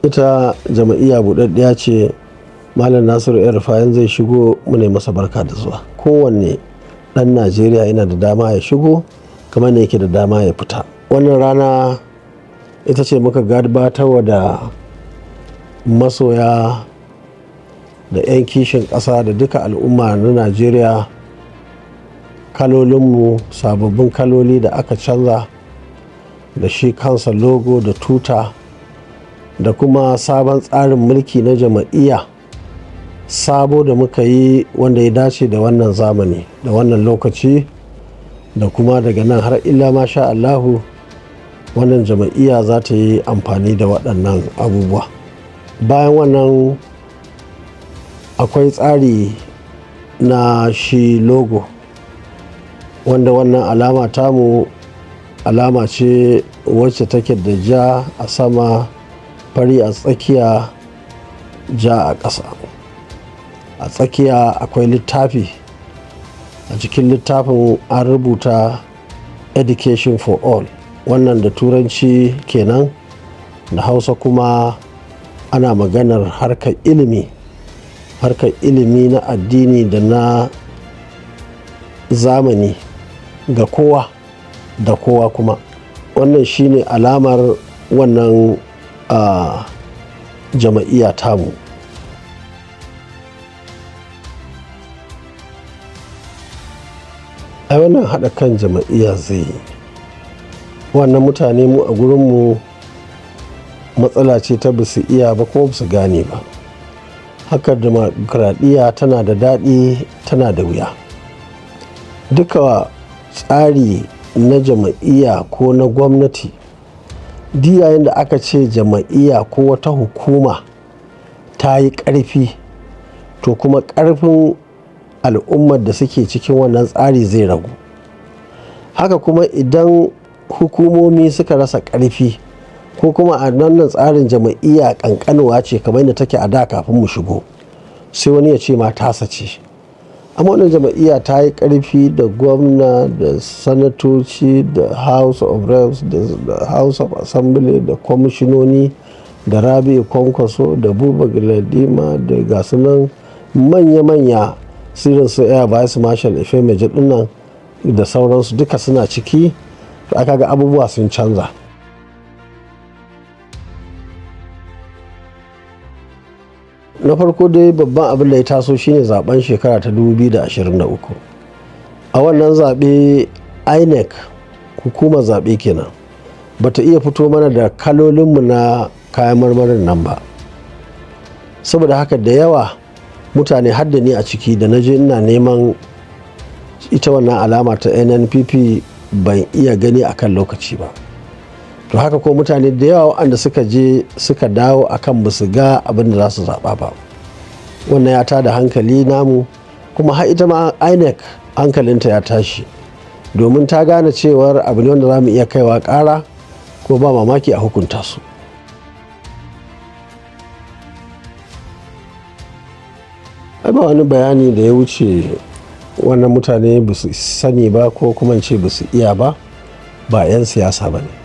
ita jam'iyya buɗaɗɗiya ce. Malam Nasiru El-Rufai zai shigo mu ne masa barka da zuwa. Kowanne ɗan Najeriya yana da dama ya shigo kamar ne yake da dama ya fita. Wannan rana ita ce muka gabatarwa da masoya da 'yan kishin ƙasa da duka al'umma na Najeriya kalolinmu, sababbin kaloli da aka canza da shi kansa logo da tuta da kuma sabon tsarin mulki na jam'iyya sabo da muka yi wanda ya dace da wannan zamani da wannan lokaci, da kuma daga nan har illa masha Allahu wannan jam'iyya za ta yi amfani da waɗannan abubuwa. Bayan wannan akwai tsari na shi logo wanda wannan alama tamu alama ce wacce take da ja a sama, fari a tsakiya, ja a ƙasa. A tsakiya akwai littafi, a cikin littafin an rubuta education for all, wannan da turanci kenan, da hausa kuma ana maganar harkar ilimi na addini da na zamani ga kowa da kowa kuma. Wannan shine alamar wannan jam'iyya tamu. Ai wannan haɗa kan jam'iyya zai yi. Wannan mutane mu a gurinmu matsala ce ta basu iya ba kuma basu gane ba. Haka demokradiyya tana da daɗi tana da wuya. Duka tsari na jam'iyya ko na gwamnati, duk yayin da aka ce jam'iyya ko wata hukuma ta yi ƙarfi, to kuma ƙarfin al'ummar da suke cikin wannan tsari zai ragu. Haka kuma idan hukumomi suka rasa ƙarfi ko kuma a wannan tsarin jam'iyya ƙanƙanuwa ce kamar yadda take a da kafin mu shigo, sai wani ya ce ma tasa ce. Amma wannan jam'iyya ta yi ƙarfi da gwamna da sanatoci da House of Reps da House of Assembly da kwamishinoni da Kwankwaso da Buba Galadima da gasunan manya-manya sirin su Air Vice Marshal Ifemeji dinnan da sauransu duka suna ciki. To aka ga abubuwa sun canza. Na farko dai babban abin da ya taso shine zaben shekara ta 2023. A wannan zaɓe INEC, hukumar zaɓe kenan, bata iya fito mana da kalolinmu na kayan marmarin nan ba. Saboda haka da yawa mutane har da ni a ciki da na je ina neman ita wannan alama ta NNPP ban iya gani akan lokaci ba. To haka ko mutane da yawa waɗanda suka je suka dawo akan ba su ga abin da za su zaɓa ba. Wannan ya tada hankali namu, kuma har ita ma INEC hankalinta ya tashi, domin ta gane cewar abu ne wanda za mu iya kaiwa ƙara ko ba mamaki a hukunta su. Ba wani bayani da ya wuce wannan mutane ba su sani ba ko kuma ce ba su iya ba 'yan siyasa ba ne.